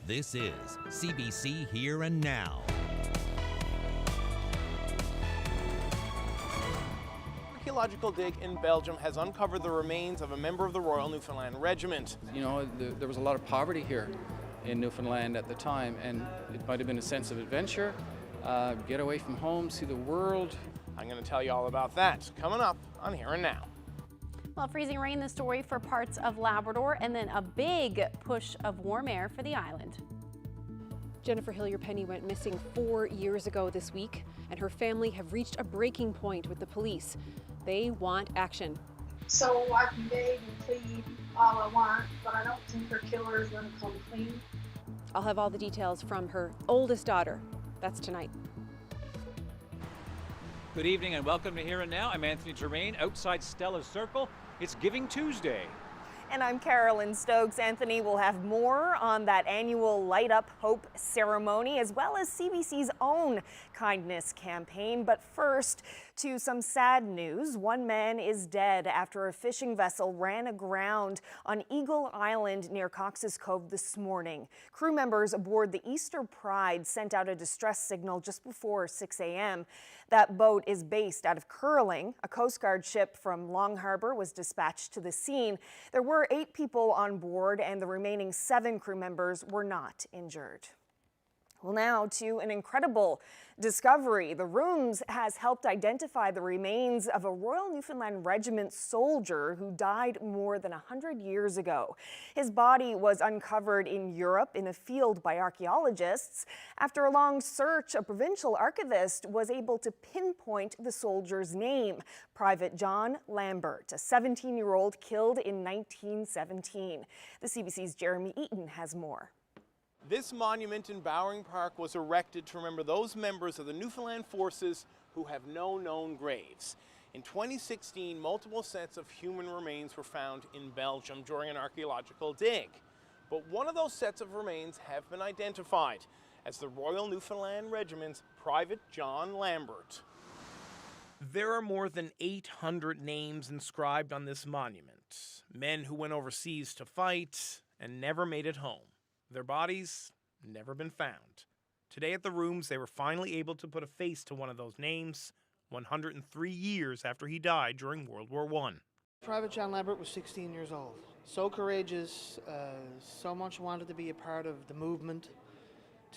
This is CBC Here and Now. Archaeological dig in Belgium has uncovered the remains of a member of the Royal Newfoundland Regiment. You know, there was a lot of poverty here in Newfoundland at the time, and it might have been a sense of adventure, get away from home, see the world. I'm going to tell you all about that coming up on Here and Now. Well, freezing rain, the story for parts of Labrador, and then a big push of warm air for the island. Jennifer Hillier-Penny went missing 4 years ago this week, and her family have reached a breaking point with the police. They want action. So I can beg and plead all I want, but I don't think her killer is going to come clean. I'll have all the details from her oldest daughter. That's tonight. Good evening and welcome to Here and Now. I'm Anthony Germain outside Stella's Circle. It's Giving Tuesday. And I'm Carolyn Stokes. Anthony will have more on that annual Light Up Hope ceremony, as well as CBC's own kindness campaign. But first, to some sad news. One man is dead after a fishing vessel ran aground on Eagle Island near Cox's Cove this morning. Crew members aboard the Easter Pride sent out a distress signal just before 6 a.m. That boat is based out of Curling. A Coast Guard ship from Long Harbour was dispatched to the scene. There were 8 people on board, and the remaining 7 crew members were not injured. Well, now to an incredible discovery. The Rooms has helped identify the remains of a Royal Newfoundland Regiment soldier who died more than 100 years ago. His body was uncovered in Europe in a field by archaeologists. After a long search, a provincial archivist was able to pinpoint the soldier's name, Private John Lambert, a 17-year-old killed in 1917. The CBC's Jeremy Eaton has more. This monument in Bowring Park was erected to remember those members of the Newfoundland forces who have no known graves. In 2016, multiple sets of human remains were found in Belgium during an archaeological dig. But one of those sets of remains have been identified as the Royal Newfoundland Regiment's Private John Lambert. There are more than 800 names inscribed on this monument. Men who went overseas to fight and never made it home. Their bodies never been found. Today at the Rooms, they were finally able to put a face to one of those names 103 years after he died during World War I. Private John Lambert was 16 years old. So courageous, so much wanted to be a part of the movement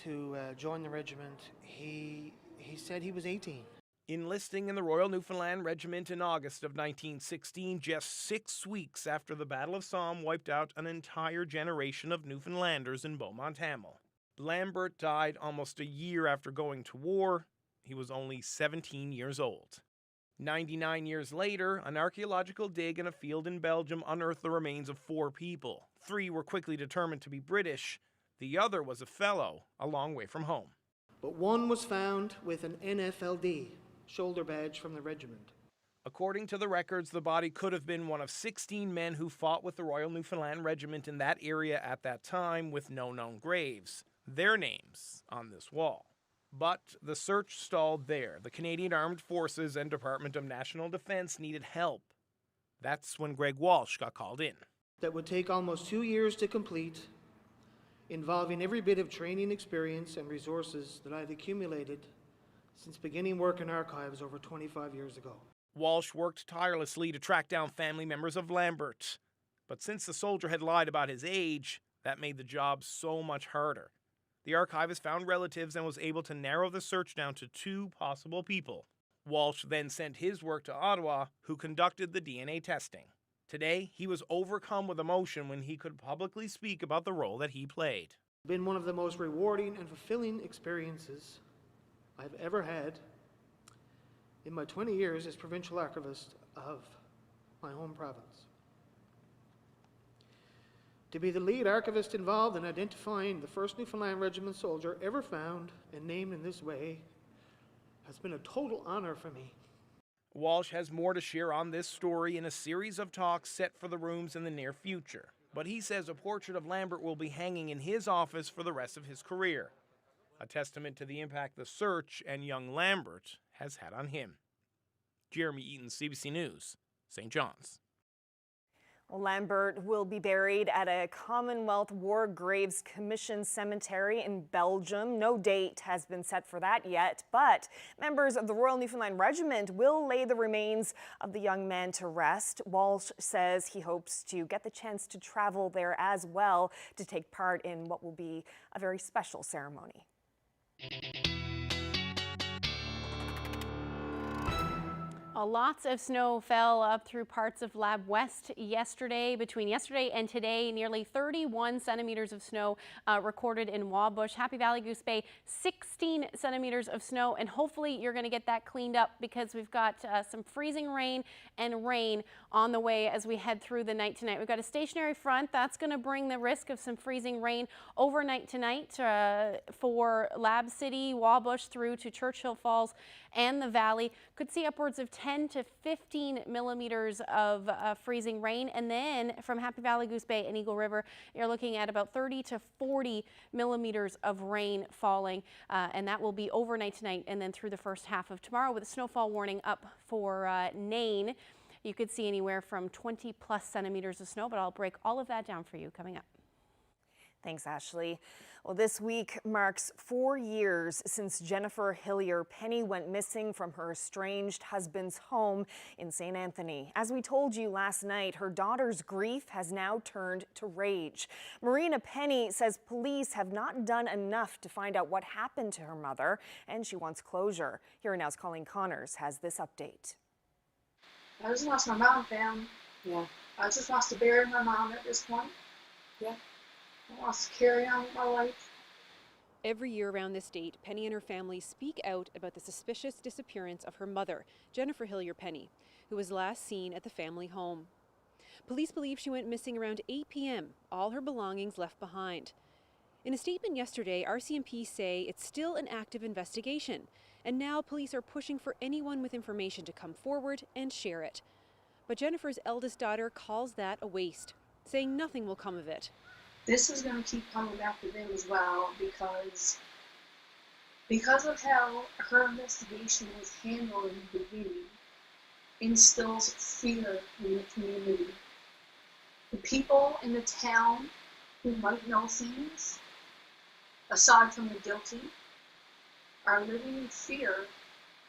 to join the regiment. He said he was 18. Enlisting in the Royal Newfoundland Regiment in August of 1916, just 6 weeks after the Battle of Somme wiped out an entire generation of Newfoundlanders in Beaumont Hamel. Lambert died almost a year after going to war. He was only 17 years old. 99 years later, an archaeological dig in a field in Belgium unearthed the remains of 4 people. 3 were quickly determined to be British. The other was a fellow a long way from home. But one was found with an NFLD shoulder badge from the regiment. According to the records, the body could have been one of 16 men who fought with the Royal Newfoundland Regiment in that area at that time with no known graves. Their names on this wall. But the search stalled there. The Canadian Armed Forces and Department of National Defence needed help. That's when Greg Walsh got called in. That would take almost 2 years to complete, involving every bit of training experience and resources that I've accumulated since beginning work in archives over 25 years ago. Walsh worked tirelessly to track down family members of Lambert. But since the soldier had lied about his age, that made the job so much harder. The archivist found relatives and was able to narrow the search down to 2 possible people. Walsh then sent his work to Ottawa, who conducted the DNA testing. Today, he was overcome with emotion when he could publicly speak about the role that he played. It's been one of the most rewarding and fulfilling experiences I've ever had in my 20 years as provincial archivist of my home province. To be the lead archivist involved in identifying the first Newfoundland Regiment soldier ever found and named in this way has been a total honor for me. Walsh has more to share on this story in a series of talks set for the Rooms in the near future. But he says a portrait of Lambert will be hanging in his office for the rest of his career. A testament to the impact the search and young Lambert has had on him. Jeremy Eaton, CBC News, St. John's. Lambert will be buried at a Commonwealth War Graves Commission cemetery in Belgium. No date has been set for that yet, but members of the Royal Newfoundland Regiment will lay the remains of the young man to rest. Walsh says he hopes to get the chance to travel there as well to take part in what will be a very special ceremony. Lots of snow fell up through parts of Lab West yesterday. Between yesterday and today, nearly 31 centimeters of snow recorded in Wabush. Happy Valley, Goose Bay, 16 centimeters of snow, and hopefully you're going to get that cleaned up because we've got some freezing rain and rain on the way as we head through the night tonight. We've got a stationary front that's going to bring the risk of some freezing rain overnight tonight for Lab City, Wabush through to Churchill Falls and the Valley. Could see upwards of 10 to 15 millimeters of freezing rain, and then from Happy Valley, Goose Bay and Eagle River, you're looking at about 30 to 40 millimeters of rain falling, and that will be overnight tonight and then through the first half of tomorrow, with a snowfall warning up for Nain. You could see anywhere from 20 plus centimeters of snow, but I'll break all of that down for you coming up. Thanks, Ashley. Well, this week marks 4 years since Jennifer Hillier Penny went missing from her estranged husband's home in St. Anthony. As we told you last night, her daughter's grief has now turned to rage. Marina Penny says police have not done enough to find out what happened to her mother, and she wants closure. Here Now's Colleen Connors has this update. I just lost my mom, fam. Yeah. I just lost to bury my mom at this point. Yeah. I lost to carry on with my life. Every year around this date, Penny and her family speak out about the suspicious disappearance of her mother, Jennifer Hillier Penny, who was last seen at the family home. Police believe she went missing around 8 p.m., all her belongings left behind. In a statement yesterday, RCMP say it's still an active investigation, and now police are pushing for anyone with information to come forward and share it. But Jennifer's eldest daughter calls that a waste, saying nothing will come of it. This is going to keep coming back to them as well because of how her investigation was handled in the beginning, instills fear in the community. The people in the town who might know things, aside from the guilty, are living in fear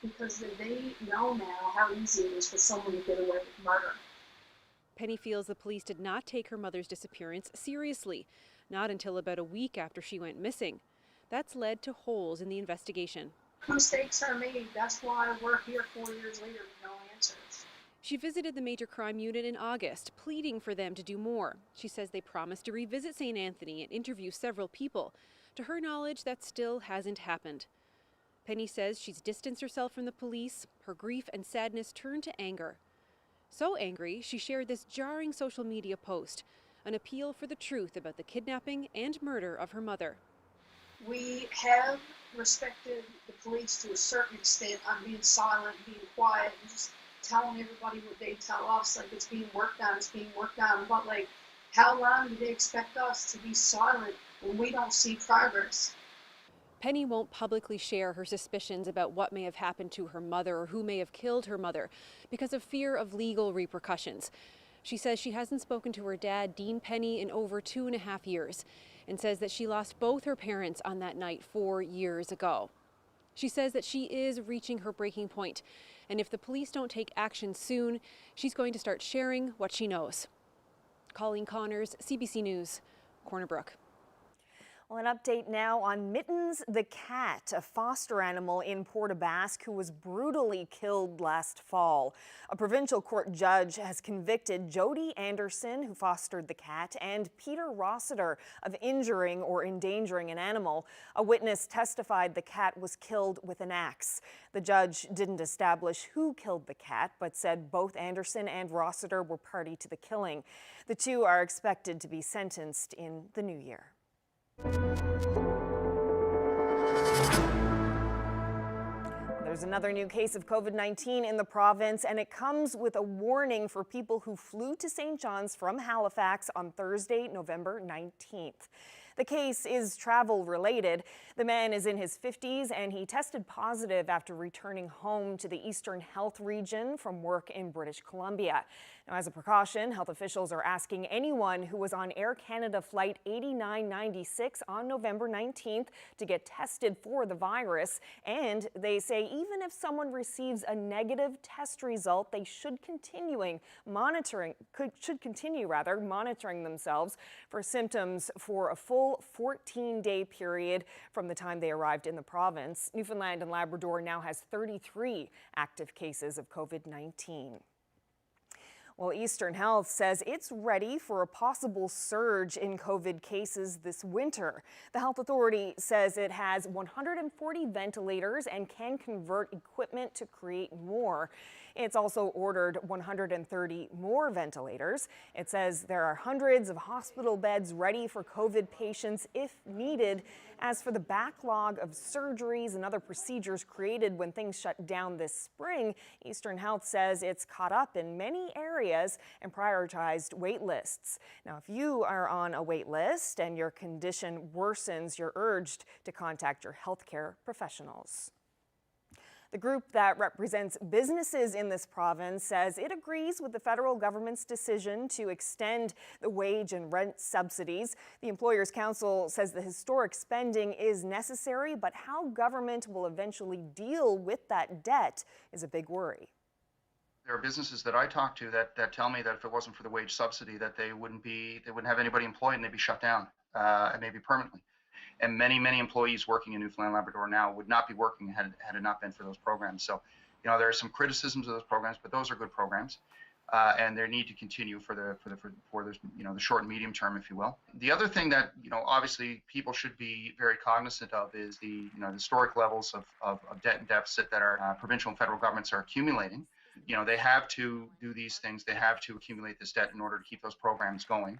because they know now how easy it is for someone to get away with murder. Penny feels the police did not take her mother's disappearance seriously, not until about a week after she went missing. That's led to holes in the investigation. Mistakes are made. That's why we're here 4 years later with no answers. She visited the Major Crime Unit in August, pleading for them to do more. She says they promised to revisit St. Anthony and interview several people. To her knowledge, that still hasn't happened. Penny says she's distanced herself from the police. Her grief and sadness turned to anger. So angry, she shared this jarring social media post, an appeal for the truth about the kidnapping and murder of her mother. We have respected the police to a certain extent on being silent, being quiet, and just telling everybody what they tell us, like it's being worked on, but like, how long do they expect us to be silent when we don't see progress? Penny won't publicly share her suspicions about what may have happened to her mother or who may have killed her mother because of fear of legal repercussions. She says she hasn't spoken to her dad, Dean Penny, in over 2.5 years, and says that she lost both her parents on that night 4 years ago. She says that she is reaching her breaking point, and if the police don't take action soon, she's going to start sharing what she knows. Colleen Connors, CBC News, Corner Brook. Well, an update now on Mittens the cat, a foster animal in Port aux Basques who was brutally killed last fall. A provincial court judge has convicted Jody Anderson, who fostered the cat, and Peter Rossiter of injuring or endangering an animal. A witness testified the cat was killed with an axe. The judge didn't establish who killed the cat, but said both Anderson and Rossiter were party to the killing. The two are expected to be sentenced in the new year. There's another new case of COVID-19 in the province, and it comes with a warning for people who flew to St. John's from Halifax on Thursday, November 19th. The case is travel related. The man is in his 50s and he tested positive after returning home to the Eastern Health region from work in British Columbia. Now, as a precaution, health officials are asking anyone who was on Air Canada Flight 8996 on November 19th to get tested for the virus. And they say even if someone receives a negative test result, they should continue monitoring themselves for symptoms for a full 14-day period from the time they arrived in the province. Newfoundland and Labrador now has 33 active cases of COVID-19. Well, Eastern Health says it's ready for a possible surge in COVID cases this winter. The health authority says it has 140 ventilators and can convert equipment to create more. It's also ordered 130 more ventilators. It says there are hundreds of hospital beds ready for COVID patients if needed. As for the backlog of surgeries and other procedures created when things shut down this spring, Eastern Health says it's caught up in many areas and prioritized wait lists. Now, if you are on a wait list and your condition worsens, you're urged to contact your healthcare professionals. The group that represents businesses in this province says it agrees with the federal government's decision to extend the wage and rent subsidies. The Employers' Council says the historic spending is necessary, but how government will eventually deal with that debt is a big worry. There are businesses that I talk to that tell me that if it wasn't for the wage subsidy, that they wouldn't have anybody employed and they'd be shut down, and maybe permanently. And many employees working in Newfoundland and Labrador now would not be working had it not been for those programs. So, there are some criticisms of those programs, but those are good programs, and they need to continue for the short and medium term, if you will. The other thing that obviously people should be very cognizant of is the historic levels of debt and deficit that our provincial and federal governments are accumulating. They have to do these things. They have to accumulate this debt in order to keep those programs going.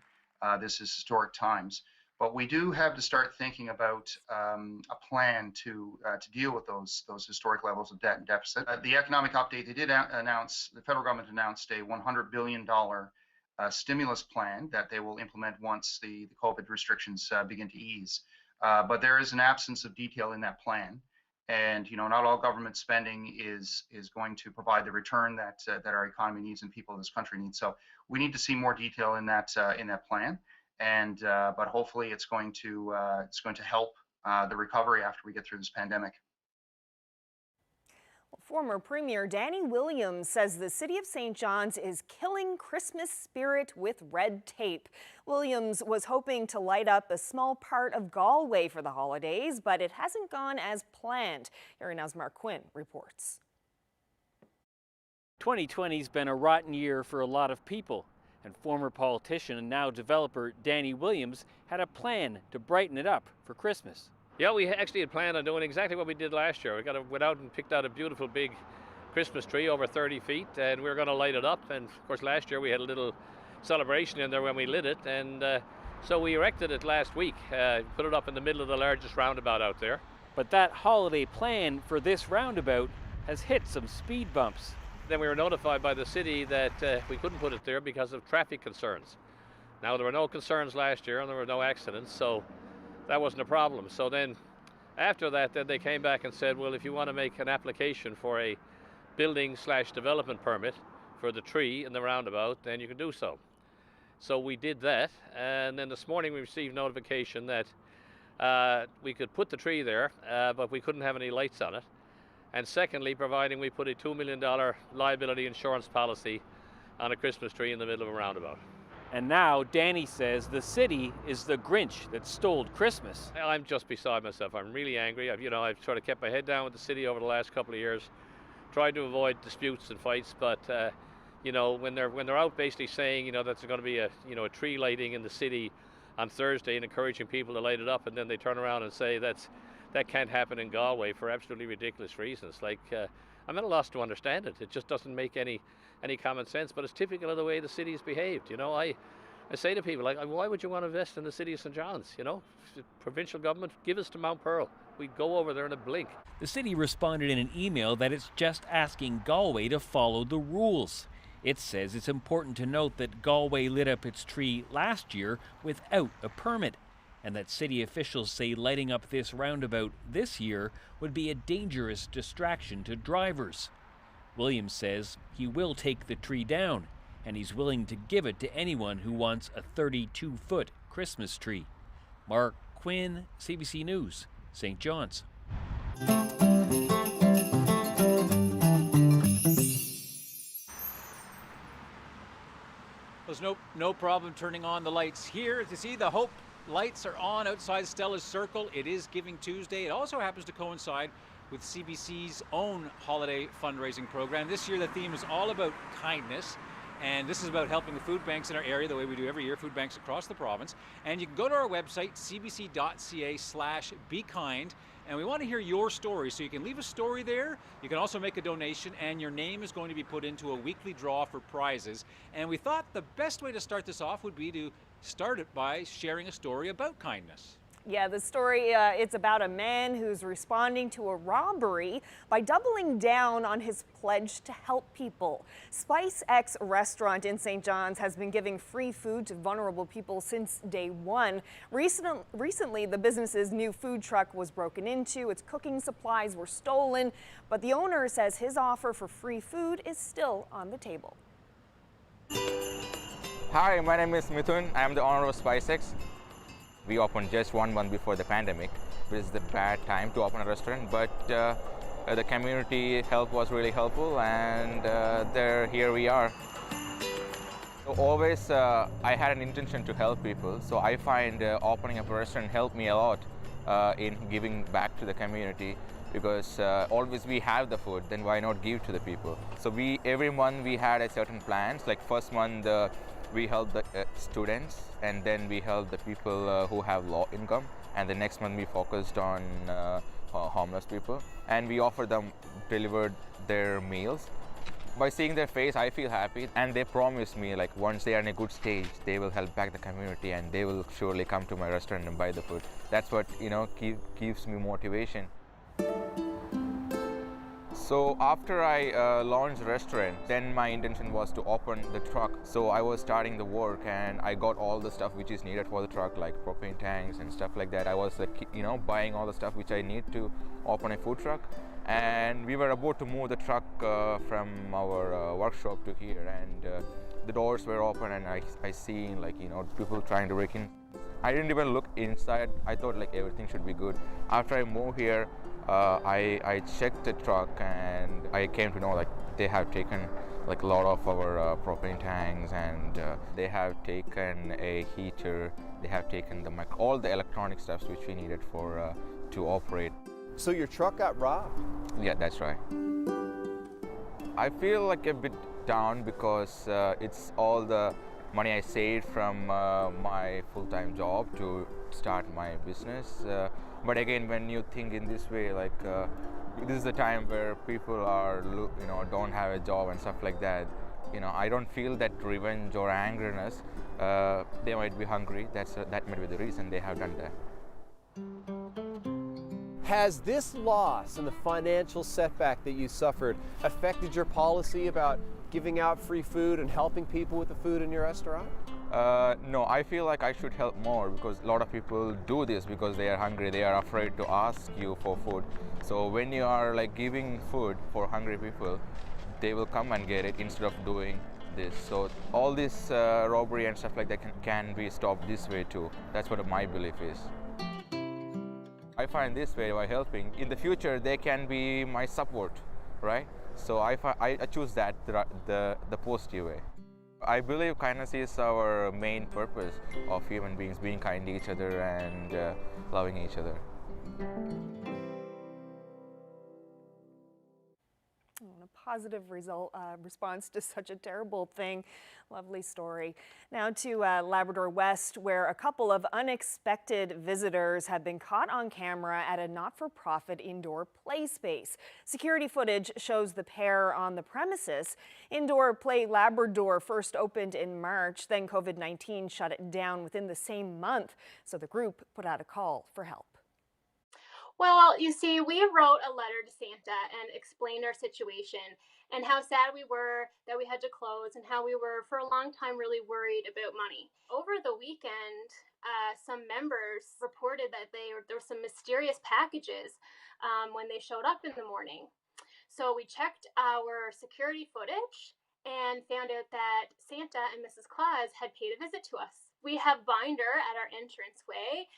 This is historic times. But we do have to start thinking about a plan to deal with those historic levels of debt and deficit. The economic update, they did announce, the federal government announced a $100 billion stimulus plan that they will implement once the COVID restrictions begin to ease. But there is an absence of detail in that plan. And not all government spending is going to provide the return that our economy needs and people of this country need. So we need to see more detail in that plan. And but hopefully it's going to help the recovery after we get through this pandemic. Former Premier Danny Williams says the City of St. John's is killing Christmas spirit with red tape. Williams was hoping to light up a small part of Galway for the holidays, but it hasn't gone as planned. Here now's Mark Quinn reports. 2020's been a rotten year for a lot of people. And former politician and now developer Danny Williams had a plan to brighten it up for Christmas. Yeah, we actually had planned on doing exactly what we did last year. We went out and picked out a beautiful big Christmas tree over 30 feet and we were going to light it up. And of course last year we had a little celebration in there when we lit it, and so we erected it last week, put it up in the middle of the largest roundabout out there. But that holiday plan for this roundabout has hit some speed bumps. Then we were notified by the city that we couldn't put it there because of traffic concerns. Now, there were no concerns last year and there were no accidents, so that wasn't a problem. So then after that, then they came back and said, well, if you want to make an application for a building/development permit for the tree in the roundabout, then you can do so. So we did that, and then this morning we received notification that we could put the tree there, but we couldn't have any lights on it. And secondly, providing we put a $2 million liability insurance policy on a Christmas tree in the middle of a roundabout. And now Danny says the city is the Grinch that stole Christmas. I'm just beside myself. I'm really angry. I've sort of kept my head down with the city over the last couple of years, tried to avoid disputes and fights, but when they're out basically saying that there's going to be a tree lighting in the city on Thursday and encouraging people to light it up, and then they turn around and say that can't happen in Galway for absolutely ridiculous reasons. I'm at a loss to understand it. It just doesn't make any common sense, but it's typical of the way the city's behaved. I say to people, why would you want to invest in the city of St. John's? Provincial government, give us to Mount Pearl. We'd go over there in a blink. The city responded in an email that it's just asking Galway to follow the rules. It says it's important to note that Galway lit up its tree last year without a permit. and that city officials say lighting up this roundabout this year would be a dangerous distraction to drivers. Williams says he will take the tree down, and he's willing to give it to anyone who wants a 32-foot Christmas tree. Mark Quinn, CBC News, St. John's. There's no problem turning on the lights here. As you see, the Hope lights are on outside Stella's Circle. It is Giving Tuesday. It also happens to coincide with CBC's own holiday fundraising program. This year the theme is all about kindness, and this is about helping the food banks in our area the way we do every year, food banks across the province. And you can go to our website, cbc.ca/bekind, and we want to hear your story. So you can leave a story there. You can also make a donation, and your name is going to be put into a weekly draw for prizes. And we thought the best way to start this off would be to start it by sharing a story about kindness. Yeah, the story, it's about a man who's responding to a robbery by doubling down on his pledge to help people. Spice X restaurant in St. John's has been giving free food to vulnerable people since day one. Recently, the business's new food truck was broken into, its cooking supplies were stolen, but the owner says his offer for free food is still on the table. Hi, my name is Mithun. I am the owner of Spice X. We opened just 1 month before the pandemic, which is the bad time to open a restaurant, but the community help was really helpful, and here we are. So always I had an intention to help people, so I find opening up a restaurant helped me a lot in giving back to the community, because always we have the food, then why not give to the people? So every month we had a certain plans, like first month we help the students, and then we help the people who have low income, and the next month we focused on homeless people, and we offer them delivered their meals. By seeing their face, I feel happy, and they promise me like once they are in a good stage, they will help back the community and they will surely come to my restaurant and buy the food. That's what gives me motivation. So after I launched the restaurant, then my intention was to open the truck. So I was starting the work, and I got all the stuff which is needed for the truck, like propane tanks and stuff like that. I was buying all the stuff which I need to open a food truck. And we were about to move the truck from our workshop to here, and the doors were open, and I seen people trying to break in. I didn't even look inside. I thought everything should be good. After I moved here, I checked the truck, and I came to know they have taken a lot of our propane tanks, and they have taken a heater. They have taken all the electronic stuff which we needed to operate. So your truck got robbed? Yeah, that's right. I feel a bit down because it's all the money I saved from my full-time job to start my business. But again, when you think in this way, this is the time where people are, don't have a job and stuff like that. I don't feel that revenge or angerness. They might be hungry. That might be the reason they have done that. Has this loss and the financial setback that you suffered affected your policy about giving out free food and helping people with the food in your restaurant? No, I feel like I should help more, because a lot of people do this because they are hungry. They are afraid to ask you for food. So when you are giving food for hungry people, they will come and get it instead of doing this. So all this robbery and stuff like that can be stopped this way too. That's what my belief is. I find this way by helping. In the future, they can be my support, right? So I choose that the positive way. I believe kindness is our main purpose of human beings, being kind to each other and loving each other. A positive response to such a terrible thing. Lovely story. Now to Labrador West, where a couple of unexpected visitors have been caught on camera at a not-for-profit indoor play space. Security footage shows the pair on the premises. Indoor Play Labrador first opened in March, then COVID-19 shut it down within the same month, so the group put out a call for help. Well, you see, we wrote a letter to Santa and explained our situation and how sad we were that we had to close and how we were, for a long time, really worried about money. Over the weekend, some members reported that there were some mysterious packages when they showed up in the morning. So we checked our security footage and found out that Santa and Mrs. Claus had paid a visit to us. We have binder at our entranceway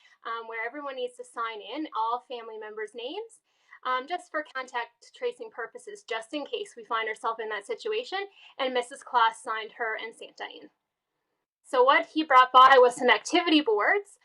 where everyone needs to sign in, all family members' names, just for contact tracing purposes, just in case we find ourselves in that situation. And Mrs. Claus signed her and Santa in. So what he brought by was some activity boards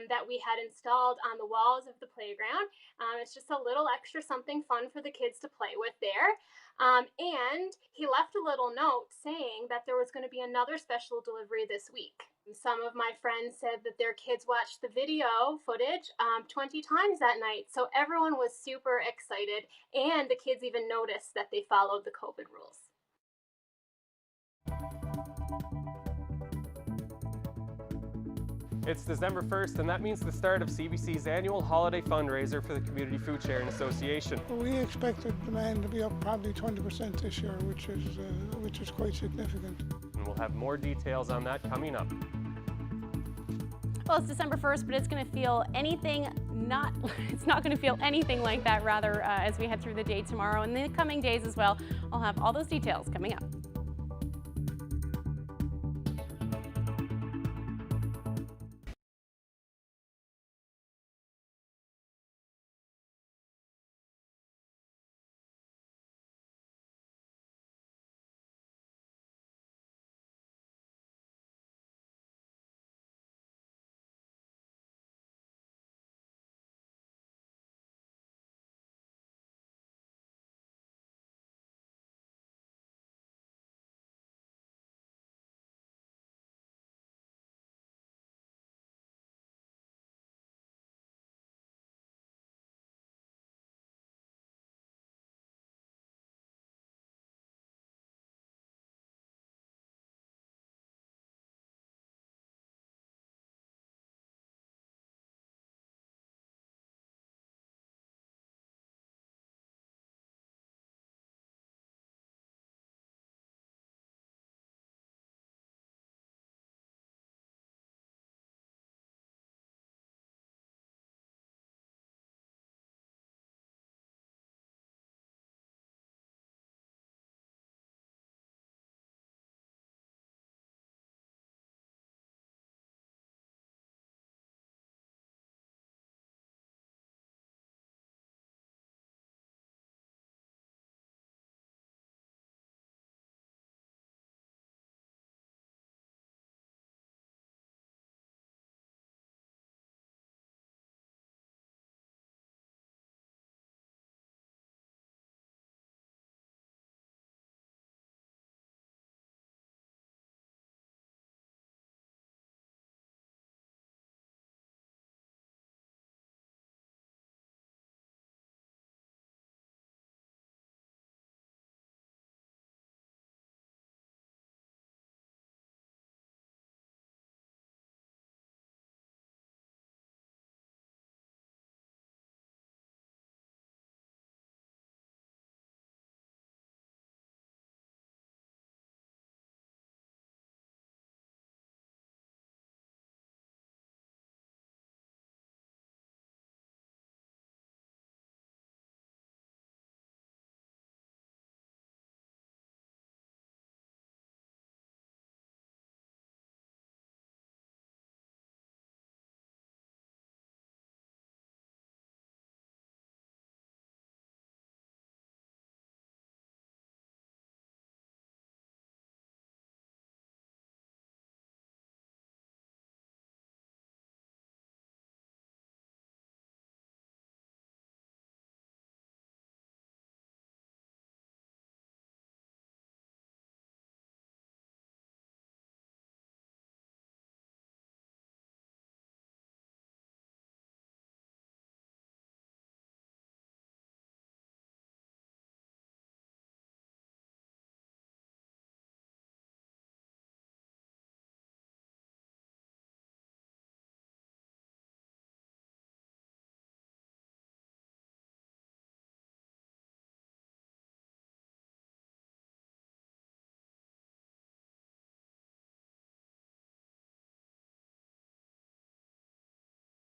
that we had installed on the walls of the playground. It's just a little extra something fun for the kids to play with there. And he left a little note saying that there was going to be another special delivery this week. Some of my friends said that their kids watched the video footage 20 times that night. So everyone was super excited, and the kids even noticed that they followed the COVID rules. It's December 1st, and that means the start of CBC's annual holiday fundraiser for the Community Food Sharing Association. We expected demand to be up probably 20% this year, which is quite significant. And we'll have more details on that coming up. Well, it's December 1st, but it's going to feel it's not going to feel anything like that, rather, as we head through the day tomorrow and the coming days as well. I'll have all those details coming up.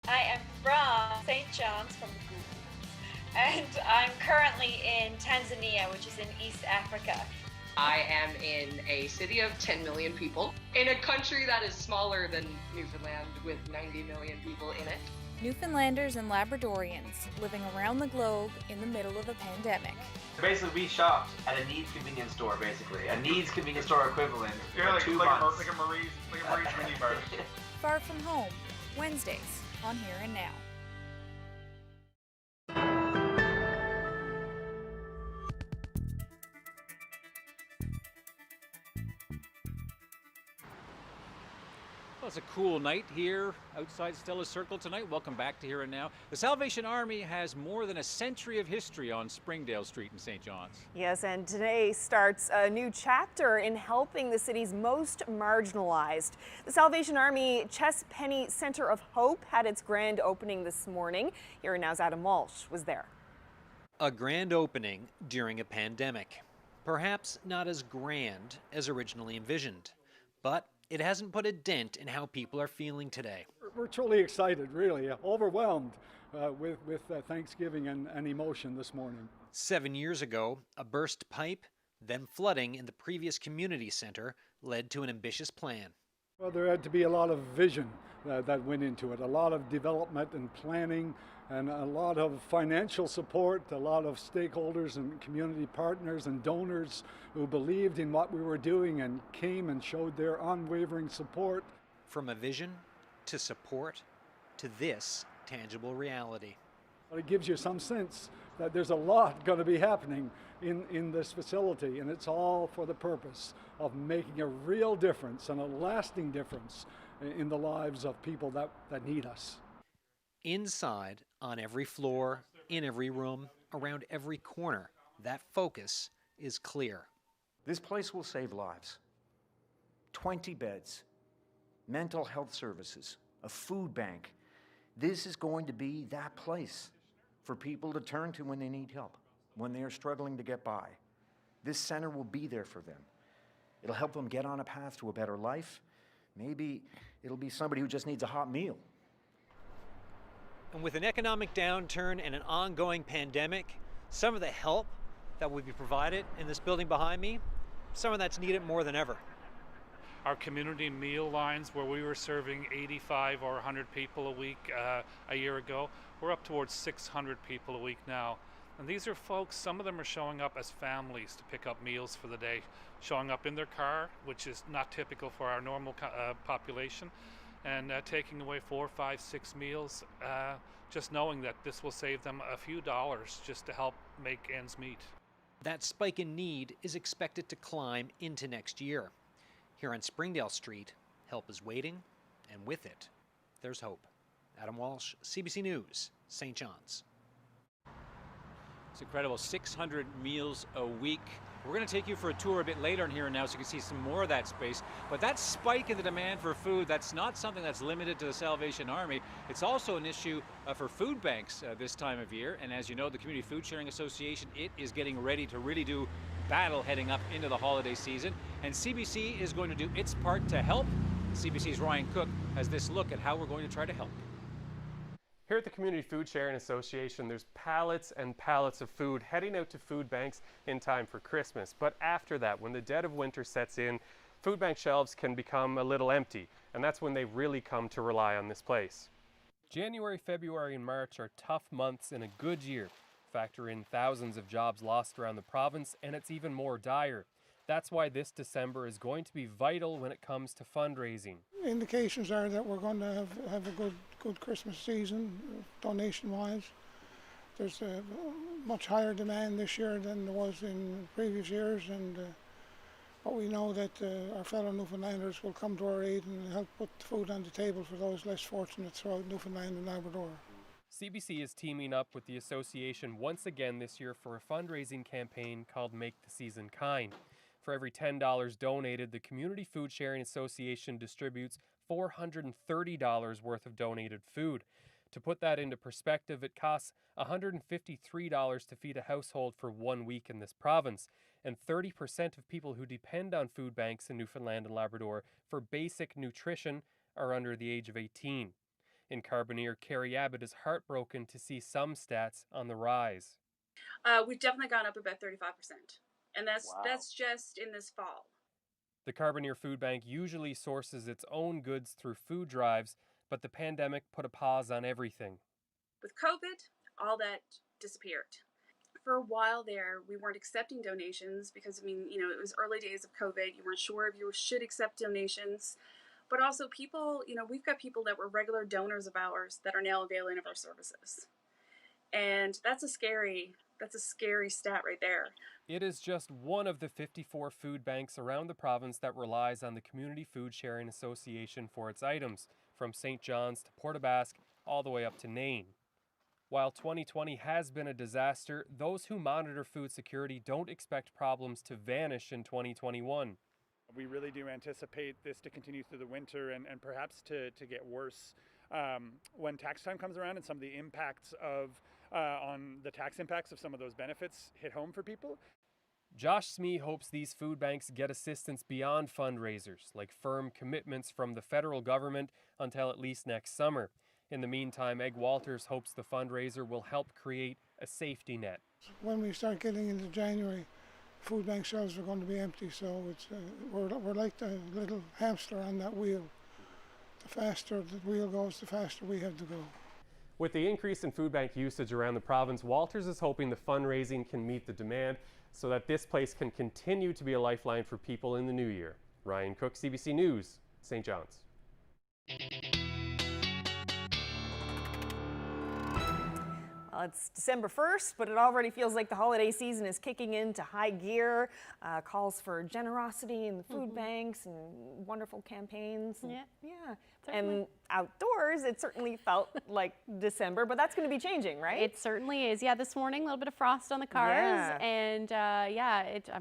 I am from St. John's from and I'm currently in Tanzania, which is in East Africa. I am in a city of 10 million people, in a country that is smaller than Newfoundland with 90 million people in it. Newfoundlanders and Labradorians living around the globe in the middle of a pandemic. Basically, we shopped at a needs convenience store, basically. A needs convenience store equivalent for like, 2 like months. Like a Marie's mini mart. Far from home, Wednesdays on Here and Now. Well, it's a cool night here outside Stella's Circle tonight. Welcome back to Here and Now. The Salvation Army has more than a century of history on Springdale Street in St. John's. Yes, and today starts a new chapter in helping the city's most marginalized. The Salvation Army Chess Penny Center of Hope had its grand opening this morning. Here and Now's Adam Walsh was there. A grand opening during a pandemic. Perhaps not as grand as originally envisioned, but it hasn't put a dent in how people are feeling today. We're truly excited, really, overwhelmed with Thanksgiving and emotion this morning. 7 years ago, a burst pipe, then flooding in the previous community center led to an ambitious plan. Well, there had to be a lot of vision that went into it, a lot of development and planning, and a lot of financial support, a lot of stakeholders and community partners and donors who believed in what we were doing and came and showed their unwavering support. From a vision to support to this tangible reality. It gives you some sense that there's a lot going to be happening in this facility, and it's all for the purpose of making a real difference and a lasting difference in the lives of people that need us. Inside, on every floor, in every room, around every corner, that focus is clear. This place will save lives. 20 beds, mental health services, a food bank. This is going to be that place for people to turn to when they need help, when they are struggling to get by. This center will be there for them. It'll help them get on a path to a better life. Maybe it'll be somebody who just needs a hot meal. And with an economic downturn and an ongoing pandemic, some of the help that will be provided in this building behind me, some of that's needed more than ever. Our community meal lines, where we were serving 85 or 100 people a week a year ago, we're up towards 600 people a week now. And these are folks, some of them are showing up as families to pick up meals for the day, showing up in their car, which is not typical for our normal population, and taking away 4, 5, 6 meals, just knowing that this will save them a few dollars just to help make ends meet. That spike in need is expected to climb into next year. Here on Springdale Street, help is waiting, and with it, there's hope. Adam Walsh, CBC News, St. John's. It's incredible, 600 meals a week. We're going to take you for a tour a bit later in Here and Now so you can see some more of that space. But that spike in the demand for food, that's not something that's limited to the Salvation Army. It's also an issue for food banks this time of year. And as you know, the Community Food Sharing Association, it is getting ready to really do battle heading up into the holiday season. And CBC is going to do its part to help. CBC's Ryan Cook has this look at how we're going to try to help. Here at the Community Food Sharing Association, there's pallets and pallets of food heading out to food banks in time for Christmas. But after that, when the dead of winter sets in, food bank shelves can become a little empty, and that's when they really come to rely on this place. January, February, and March are tough months in a good year. Factor in thousands of jobs lost around the province, and it's even more dire. That's why this December is going to be vital when it comes to fundraising. Indications are that we're going to have a good Christmas season, donation-wise. There's a much higher demand this year than there was in previous years, but we know that our fellow Newfoundlanders will come to our aid and help put food on the table for those less fortunate throughout Newfoundland and Labrador. CBC is teaming up with the association once again this year for a fundraising campaign called Make the Season Kind. For every $10 donated, the Community Food Sharing Association distributes $430 worth of donated food. To put that into perspective, it costs $153 to feed a household for 1 week in this province, and 30% of people who depend on food banks in Newfoundland and Labrador for basic nutrition are under the age of 18. In Carbonear, Carrie Abbott is heartbroken to see some stats on the rise. We've definitely gone up about 35%, and that's just in this fall. The Carbonear Food Bank usually sources its own goods through food drives, but the pandemic put a pause on everything. With COVID, all that disappeared. For a while there, we weren't accepting donations because, it was early days of COVID. You weren't sure if you should accept donations. But also people, we've got people that were regular donors of ours that are now availing of our services. And that's a scary stat right there. It is just one of the 54 food banks around the province that relies on the Community Food Sharing Association for its items, from St. John's to Port aux Basques, all the way up to Nain. While 2020 has been a disaster, those who monitor food security don't expect problems to vanish in 2021. We really do anticipate this to continue through the winter and perhaps to get worse when tax time comes around and some of the impacts on the tax impacts of some of those benefits hit home for people. Josh Smee hopes these food banks get assistance beyond fundraisers, like firm commitments from the federal government until at least next summer. In the meantime, Egg Walters hopes the fundraiser will help create a safety net. When we start getting into January, food bank shelves are going to be empty, so it's we're like the little hamster on that wheel. The faster the wheel goes, the faster we have to go. With the increase in food bank usage around the province, Walters is hoping the fundraising can meet the demand so that this place can continue to be a lifeline for people in the new year. Ryan Cook, CBC News, St. John's. Well, it's December 1st, but it already feels like the holiday season is kicking into high gear. Calls for generosity in the food banks and wonderful campaigns. Yeah. And outdoors, it certainly felt like December, but that's going to be changing, right? It certainly is. Yeah, this morning, a little bit of frost on the cars. And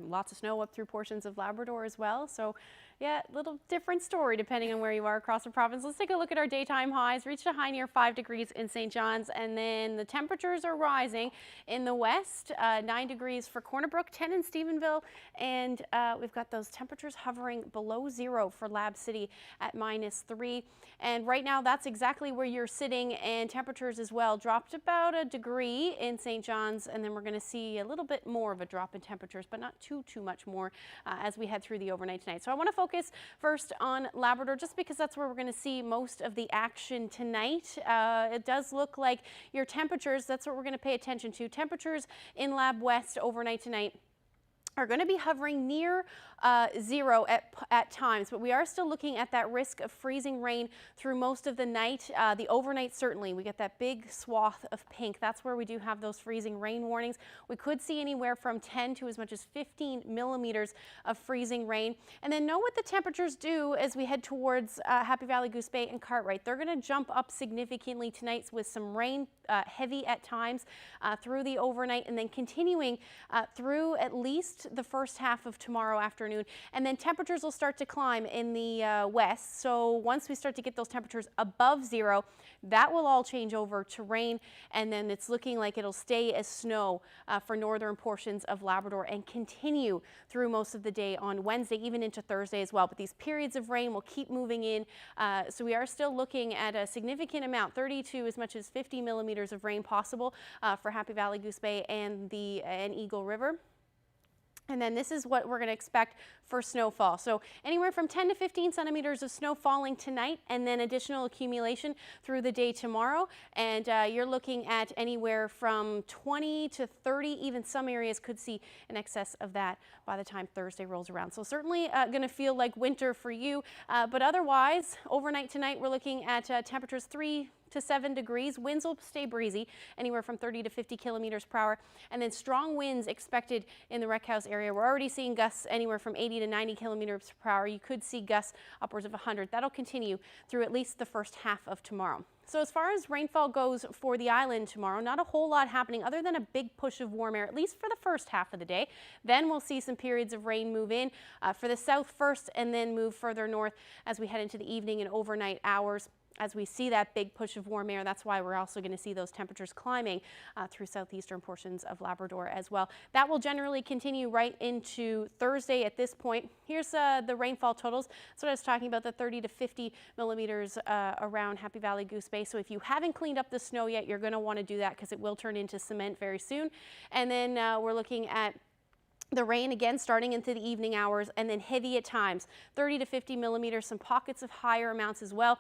lots of snow up through portions of Labrador as well. So yeah, a little different story depending on where you are across the province. Let's take a look at our daytime highs. Reached a high near 5 degrees in St. John's, and then the temperatures are rising in the west. 9 degrees for Corner Brook, 10 in Stephenville, and we've got those temperatures hovering below 0 for Lab City at -3. And right now, that's exactly where you're sitting, and temperatures as well dropped about a degree in St. John's, and then we're going to see a little bit more of a drop in temperatures, but not too much more as we head through the overnight tonight. So I want to focus first on Labrador, just because that's where we're going to see most of the action tonight. It does look like your temperatures, that's what we're going to pay attention to. Temperatures in Lab West overnight tonight are going to be hovering near 0 at times, but we are still looking at that risk of freezing rain through most of the night. The overnight, certainly, we get that big swath of pink. That's where we do have those freezing rain warnings. We could see anywhere from 10 to as much as 15 millimeters of freezing rain. And then know what the temperatures do as we head towards Happy Valley, Goose Bay, and Cartwright. They're going to jump up significantly tonight with some rain, heavy at times through the overnight, and then continuing through at least the first half of tomorrow afternoon. And then temperatures will start to climb in the west. So once we start to get those temperatures above 0, that will all change over to rain. And then it's looking like it'll stay as snow for northern portions of Labrador and continue through most of the day on Wednesday, even into Thursday as well. But these periods of rain will keep moving in. So we are still looking at a significant amount, 30 to as much as 50 millimeters of rain possible for Happy Valley, Goose Bay, and Eagle River. And then this is what we're going to expect for snowfall. So anywhere from 10 to 15 centimeters of snow falling tonight, and then additional accumulation through the day tomorrow. And you're looking at anywhere from 20 to 30, even some areas could see in excess of that by the time Thursday rolls around. So certainly going to feel like winter for you. But otherwise, overnight tonight, we're looking at temperatures 3 to 7 degrees. Winds will stay breezy, anywhere from 30 to 50 kilometers per hour. And then strong winds expected in the Wreck House area. We're already seeing gusts anywhere from 80 to 90 kilometers per hour. You could see gusts upwards of 100. That'll continue through at least the first half of tomorrow. So as far as rainfall goes for the island tomorrow, not a whole lot happening other than a big push of warm air, at least for the first half of the day. Then we'll see some periods of rain move in for the south first, and then move further north as we head into the evening and overnight hours. as we see that big push of warm air, that's why we're also going to see those temperatures climbing through southeastern portions of Labrador as well. That will generally continue right into Thursday at this point. Here's the rainfall totals. That's what I was talking about, the 30 to 50 millimeters around Happy Valley Goose Bay. So if you haven't cleaned up the snow yet, you're going to want to do that because it will turn into cement very soon. And then we're looking at the rain again starting into the evening hours, and then heavy at times, 30 to 50 millimeters, some pockets of higher amounts as well.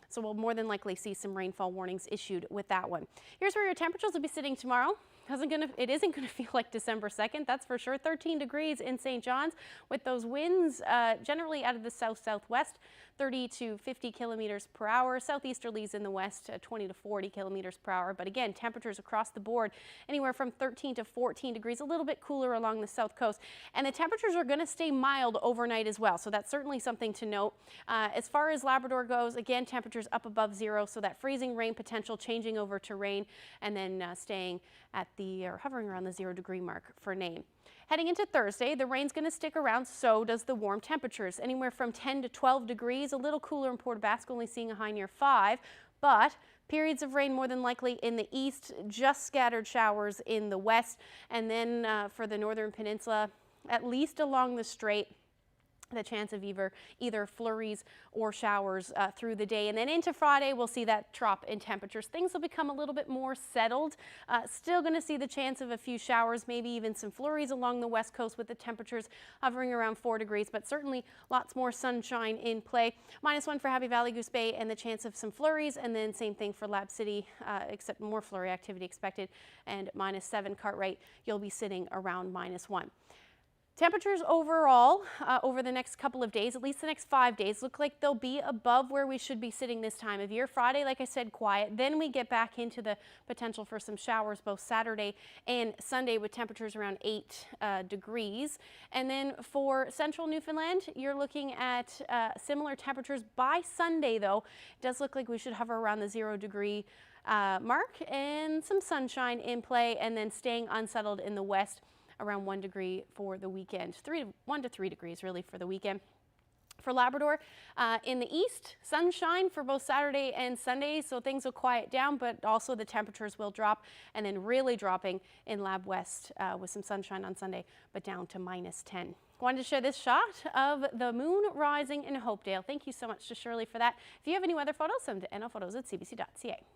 So we'll more than likely see some rainfall warnings issued with that one. Here's where your temperatures will be sitting tomorrow. It isn't going to feel like December 2nd, that's for sure. 13 degrees in St. John's with those winds generally out of the south-southwest, 30 to 50 kilometers per hour. Southeasterlies in the west, 20 to 40 kilometers per hour. But again, temperatures across the board anywhere from 13 to 14 degrees, a little bit cooler along the south coast. And the temperatures are going to stay mild overnight as well. So that's certainly something to note. As far as Labrador goes, again, temperatures up above zero. So that freezing rain potential changing over to rain and then staying at or hovering around the 0 degree mark for Nain. Heading into Thursday, the rain's going to stick around, so does the warm temperatures. Anywhere from 10 to 12 degrees, a little cooler in Port Basque, only seeing a high near 5, but periods of rain more than likely in the east, just scattered showers in the west, and then for the northern peninsula, at least along the strait, the chance of either flurries or showers through the day. And then into Friday, we'll see that drop in temperatures. Things will become a little bit more settled. Still going to see the chance of a few showers, maybe even some flurries along the west coast with the temperatures hovering around 4 degrees, but certainly lots more sunshine in play. -1 for Happy Valley Goose Bay and the chance of some flurries, and then same thing for Lab City, except more flurry activity expected, and -7 Cartwright, you'll be sitting around -1. Temperatures overall over the next couple of days, at least the next 5 days, look like they'll be above where we should be sitting this time of year. Friday, like I said, quiet. Then we get back into the potential for some showers both Saturday and Sunday with temperatures around 8 degrees. And then for central Newfoundland, you're looking at similar temperatures by Sunday, though. It does look like we should hover around the 0 degree mark and some sunshine in play, and then staying unsettled in the west around 1 degree for the weekend. 1 to 3 degrees really for the weekend. For Labrador, in the east, sunshine for both Saturday and Sunday, so things will quiet down, but also the temperatures will drop, and then really dropping in Lab West with some sunshine on Sunday, but down to -10. Wanted to share this shot of the moon rising in Hopedale. Thank you so much to Shirley for that. If you have any weather photos, send them to nlphotos@cbc.ca.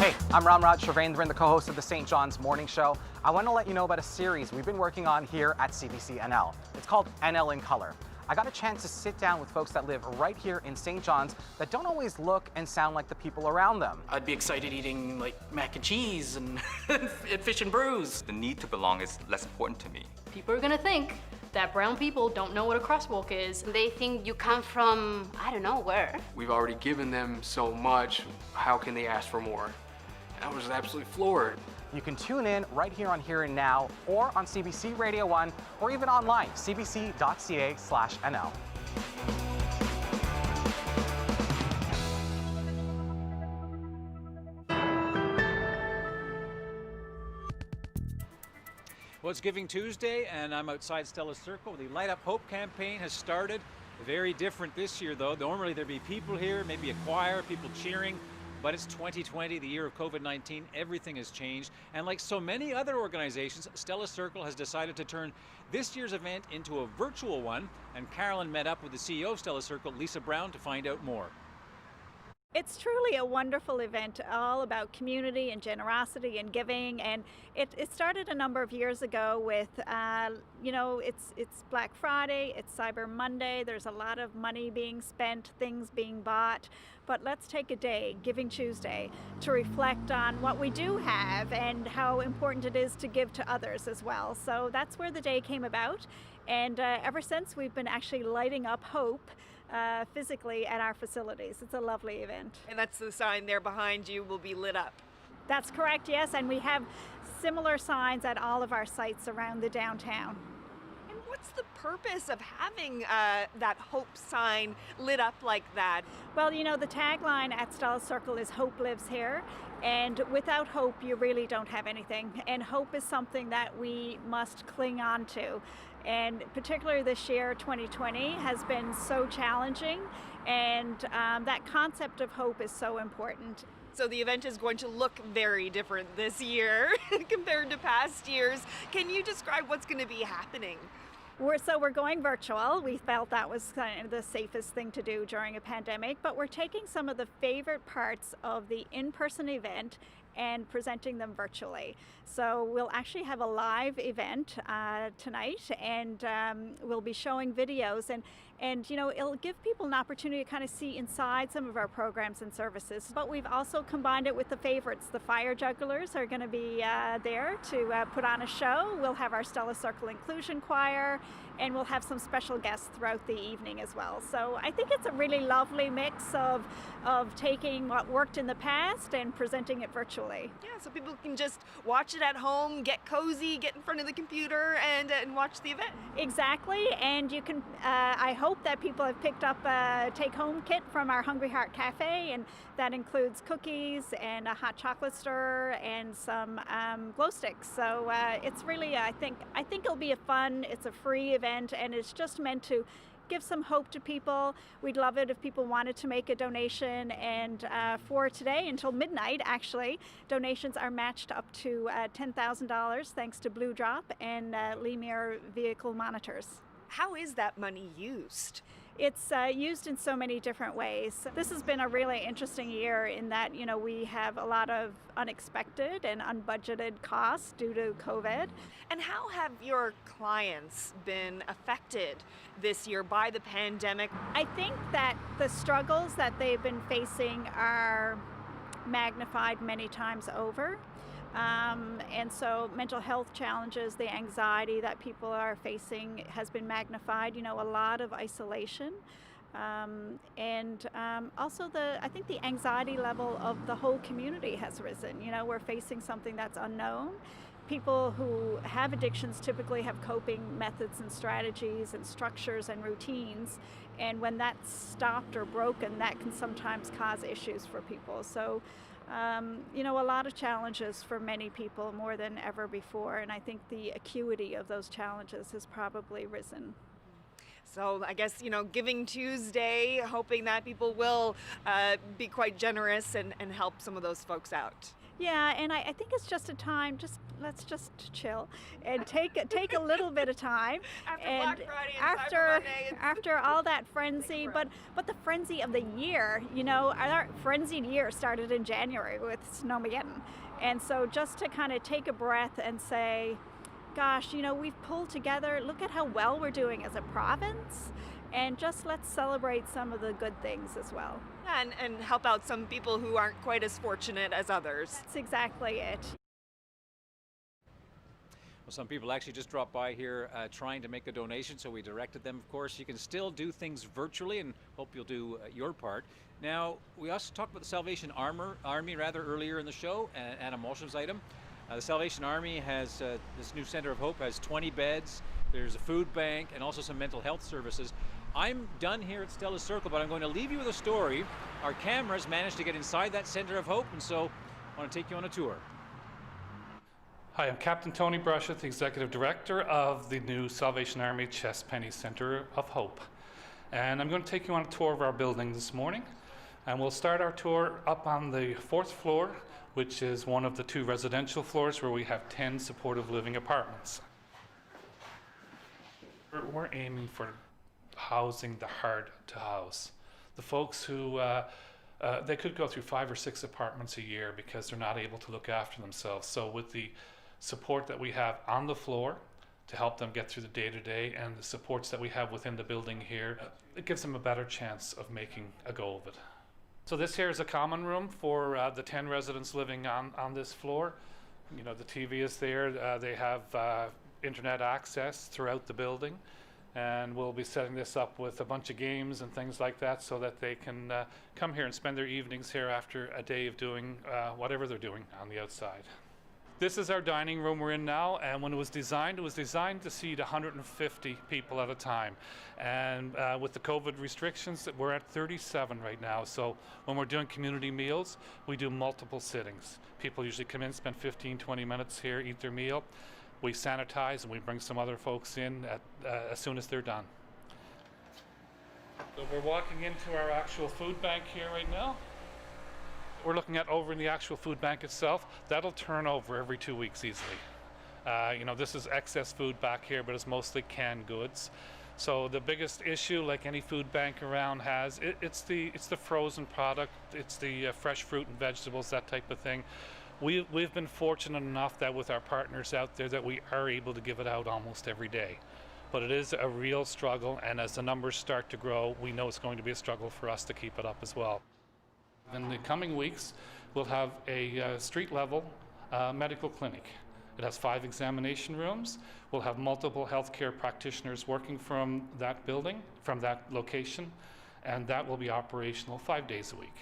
Hey, I'm Ramraj Shavendran, the co-host of the St. John's Morning Show. I want to let you know about a series we've been working on here at CBC NL. It's called NL in Color. I got a chance to sit down with folks that live right here in St. John's that don't always look and sound like the people around them. I'd be excited eating like mac and cheese and, and fish and brews. The need to belong is less important to me. People are gonna think that brown people don't know what a crosswalk is. They think you come from, I don't know where. We've already given them so much, how can they ask for more? I was absolutely floored. You can tune in right here on Here and Now, or on CBC Radio 1, or even online, cbc.ca/NL. Well, it's Giving Tuesday, and I'm outside Stella's Circle. The Light Up Hope campaign has started. Very different this year, though. Normally there'd be people here, maybe a choir, people cheering. But it's 2020, the year of COVID-19. Everything has changed. And like so many other organizations, Stella Circle has decided to turn this year's event into a virtual one. And Carolyn met up with the CEO of Stella Circle, Lisa Brown, to find out more. It's truly a wonderful event, all about community and generosity and giving, and it started a number of years ago with, it's Black Friday, it's Cyber Monday, there's a lot of money being spent, things being bought, but let's take a day, Giving Tuesday, to reflect on what we do have and how important it is to give to others as well. So that's where the day came about, and ever since we've been actually lighting up hope physically at our facilities. It's a lovely event. And that's the sign there behind you will be lit up. That's correct, yes, and we have similar signs at all of our sites around the downtown. And what's the purpose of having that hope sign lit up like that? Well, the tagline at Stella Circle is "Hope lives here," and without hope you really don't have anything, and hope is something that we must cling on to. And particularly this year, 2020, has been so challenging, and that concept of hope is so important. So the event is going to look very different this year compared to past years. Can you describe what's going to be happening? We're going virtual. We felt that was kind of the safest thing to do during a pandemic, but we're taking some of the favorite parts of the in-person event and presenting them virtually. So we'll actually have a live event tonight, and we'll be showing videos, and it'll give people an opportunity to kind of see inside some of our programs and services. But we've also combined it with the favorites. The fire jugglers are going to be there to put on a show. We'll have our Stella Circle Inclusion Choir, and we'll have some special guests throughout the evening as well. So I think it's a really lovely mix of taking what worked in the past and presenting it virtually. Yeah, so people can just watch it at home, get cozy, get in front of the computer, and watch the event. Exactly, and you can, I hope that people have picked up a take-home kit from our Hungry Heart Cafe, and that includes cookies and a hot chocolate stir and some glow sticks. So it's really, I think it'll be it's a free event, and it's just meant to give some hope to people. We'd love it if people wanted to make a donation, and for today until midnight, actually, donations are matched up to $10,000 thanks to Blue Drop and Lemire Vehicle Monitors. How is that money used? It's used in so many different ways. This has been a really interesting year in that, we have a lot of unexpected and unbudgeted costs due to COVID. And how have your clients been affected this year by the pandemic? I think that the struggles that they've been facing are magnified many times over. And so mental health challenges, the anxiety that people are facing has been magnified, a lot of isolation. And also I think the anxiety level of the whole community has risen. We're facing something that's unknown. People who have addictions typically have coping methods and strategies and structures and routines. And when that's stopped or broken, that can sometimes cause issues for people. So a lot of challenges for many people, more than ever before, and I think the acuity of those challenges has probably risen. So I guess, Giving Tuesday, hoping that people will be quite generous and help some of those folks out. Yeah, and I think it's just a time. Let's just chill and take a little bit of time. After and Black Friday and Cyber Monday and after all that frenzy, but the frenzy of the year, our frenzied year started in January with Snowmageddon, and so just to kind of take a breath and say, gosh, we've pulled together. Look at how well we're doing as a province, and just let's celebrate some of the good things as well. And help out some people who aren't quite as fortunate as others. That's exactly it. Well, some people actually just dropped by here trying to make a donation, so we directed them. Of course, you can still do things virtually, and hope you'll do your part. Now, we also talked about the Salvation Army earlier in the show, Anna Molsham's item. The Salvation Army has, this new Center of Hope has 20 beds, there's a food bank, and also some mental health services. I'm done here at Stella's Circle, but I'm going to leave you with a story. Our cameras managed to get inside that Center of Hope, and so I want to take you on a tour. Hi, I'm Captain Tony Brushett, the Executive Director of the new Salvation Army Chestpenny Center of Hope. And I'm going to take you on a tour of our building this morning. And we'll start our tour up on the 4th floor, which is one of the 2 residential floors where we have 10 supportive living apartments. We're aiming for housing the hard to house. The folks who, they could go through 5 or 6 apartments a year because they're not able to look after themselves. So with the support that we have on the floor to help them get through the day-to-day and the supports that we have within the building here, it gives them a better chance of making a go of it. So this here is a common room for the 10 residents living on this floor. The TV is there. They have internet access throughout the building, and we'll be setting this up with a bunch of games and things like that so that they can come here and spend their evenings here after a day of doing whatever they're doing on the outside. This is our dining room we're in now, and when it was designed to seat 150 people at a time. And with the COVID restrictions, we're at 37 right now. So when we're doing community meals, we do multiple sittings. People usually come in, spend 15, 20 minutes here, eat their meal. We sanitize and we bring some other folks in as soon as they're done. So we're walking into our actual food bank here right now. We're looking at over in the actual food bank itself. That'll turn over every 2 weeks easily. This is excess food back here, but it's mostly canned goods. So the biggest issue, like any food bank around has, it's the frozen product, it's the fresh fruit and vegetables, that type of thing. We've been fortunate enough that with our partners out there that we are able to give it out almost every day. But it is a real struggle, and as the numbers start to grow, we know it's going to be a struggle for us to keep it up as well. In the coming weeks, we'll have a street-level medical clinic. It has 5 examination rooms. We'll have multiple healthcare practitioners working from that building, from that location, and that will be operational 5 days a week.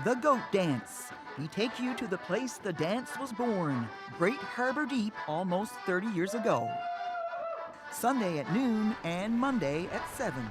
The Goat Dance. We take you to the place the dance was born, Great Harbor Deep, almost 30 years ago. Sunday at noon and Monday at 7.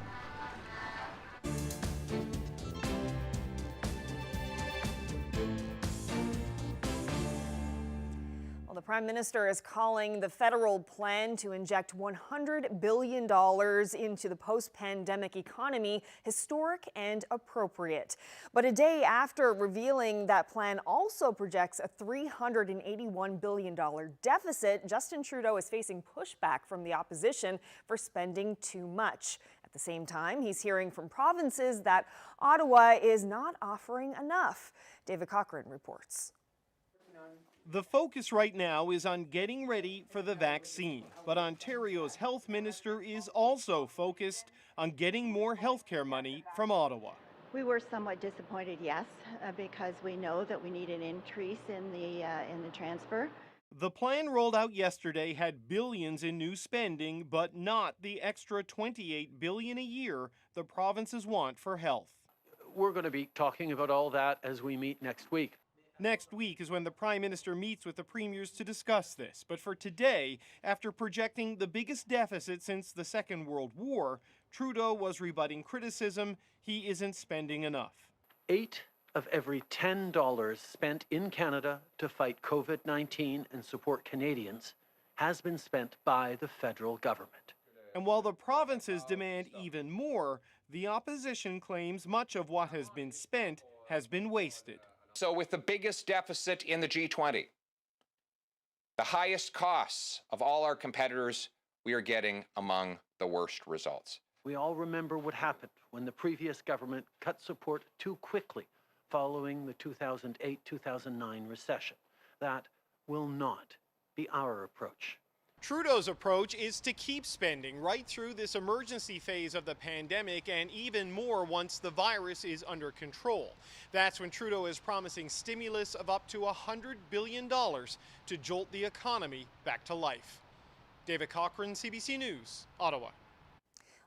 Well, the Prime Minister is calling the federal plan to inject $100 billion into the post-pandemic economy historic and appropriate. But a day after revealing that plan also projects a $381 billion deficit, Justin Trudeau is facing pushback from the opposition for spending too much. At the same time, he's hearing from provinces that Ottawa is not offering enough. David Cochran reports. The focus right now is on getting ready for the vaccine, but Ontario's health minister is also focused on getting more healthcare money from Ottawa. We were somewhat disappointed, yes, because we know that we need an increase in the transfer. The plan rolled out yesterday had billions in new spending, but not the extra $28 billion a year the provinces want for health. We're going to be talking about all that as we meet next week. Next week is when the Prime Minister meets with the premiers to discuss this. But for today, after projecting the biggest deficit since the Second World War, Trudeau was rebutting criticism he isn't spending enough. 8 of every $10 spent in Canada to fight COVID-19 and support Canadians has been spent by the federal government. And while the provinces demand even more, the opposition claims much of what has been spent has been wasted. So with the biggest deficit in the G20, the highest costs of all our competitors, we are getting among the worst results. We all remember what happened when the previous government cut support too quickly following the 2008-2009 recession. That will not be our approach. Trudeau's approach is to keep spending right through this emergency phase of the pandemic and even more once the virus is under control. That's when Trudeau is promising stimulus of up to $100 billion to jolt the economy back to life. David Cochran, CBC News, Ottawa.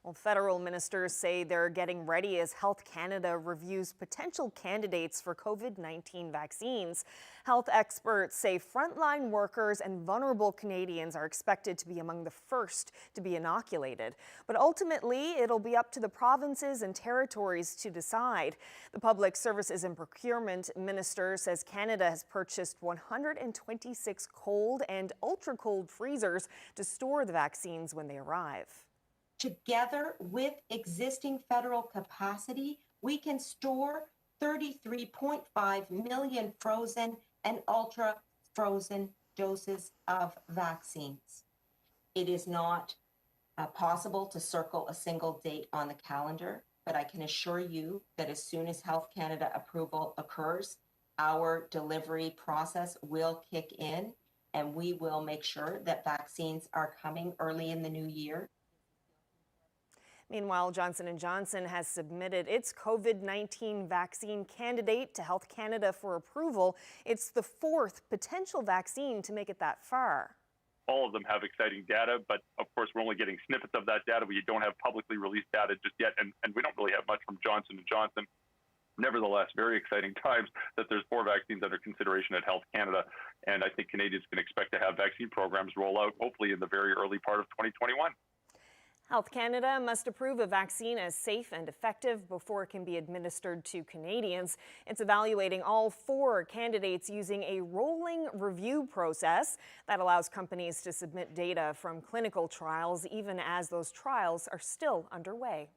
Well, federal ministers say they're getting ready as Health Canada reviews potential candidates for COVID-19 vaccines. Health experts say frontline workers and vulnerable Canadians are expected to be among the first to be inoculated. But ultimately, it'll be up to the provinces and territories to decide. The Public Services and Procurement Minister says Canada has purchased 126 cold and ultra-cold freezers to store the vaccines when they arrive. Together with existing federal capacity, we can store 33.5 million frozen and ultra frozen doses of vaccines. It is not possible to circle a single date on the calendar, but I can assure you that as soon as Health Canada approval occurs, our delivery process will kick in and we will make sure that vaccines are coming early in the new year. Meanwhile, Johnson & Johnson has submitted its COVID-19 vaccine candidate to Health Canada for approval. It's the fourth potential vaccine to make it that far. All of them have exciting data, but of course we're only getting snippets of that data. We don't have publicly released data just yet, and we don't really have much from Johnson & Johnson. Nevertheless, very exciting times that there's 4 vaccines under consideration at Health Canada, and I think Canadians can expect to have vaccine programs roll out hopefully in the very early part of 2021. Health Canada must approve a vaccine as safe and effective before it can be administered to Canadians. It's evaluating all 4 candidates using a rolling review process that allows companies to submit data from clinical trials even as those trials are still underway.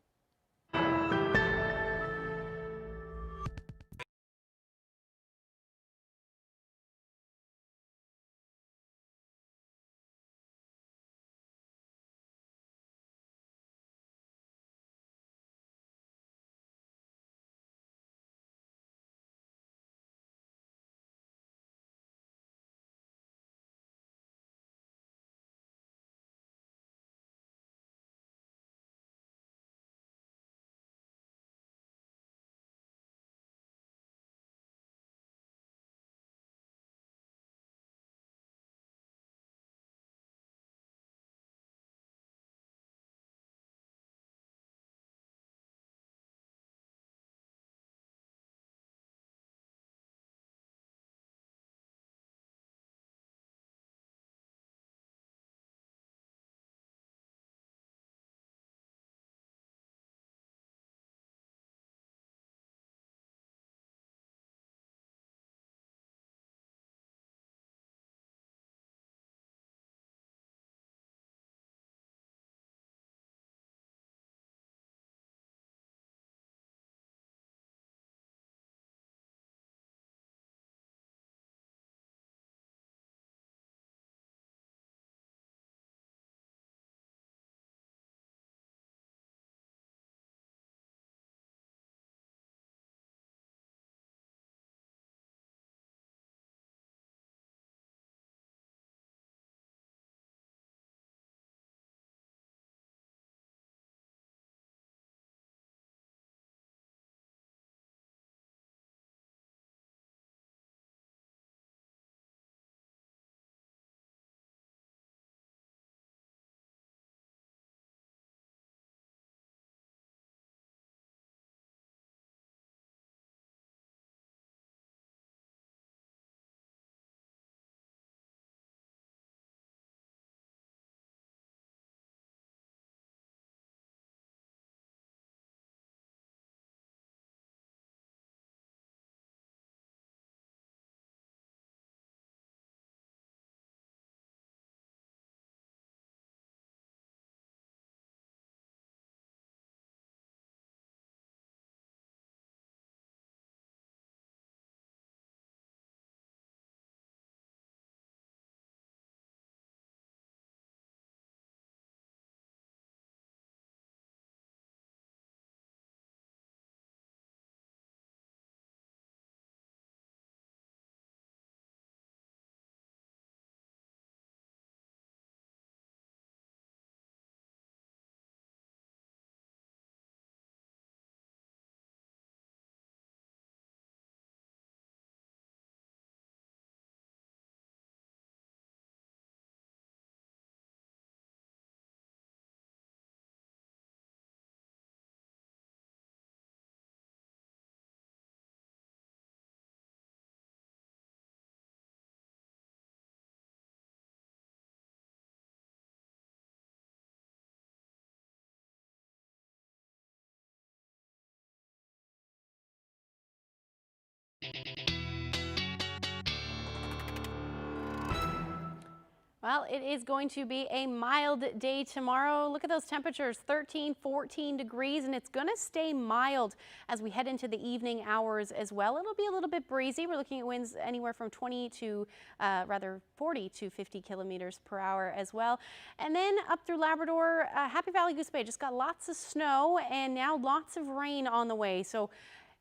Well, it is going to be a mild day tomorrow. Look at those temperatures, 13, 14 degrees, and it's going to stay mild as we head into the evening hours as well. It'll be a little bit breezy. We're looking at winds anywhere from 40 to 50 kilometers per hour as well. And then up through Labrador, Happy Valley Goose Bay just got lots of snow and now lots of rain on the way. So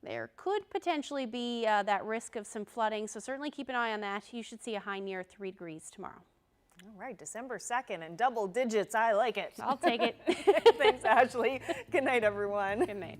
there could potentially be that risk of some flooding. So certainly keep an eye on that. You should see a high near 3 degrees tomorrow. All right, December 2nd and double digits. I like it. I'll take it. Thanks, Ashley. Good night, everyone. Good night.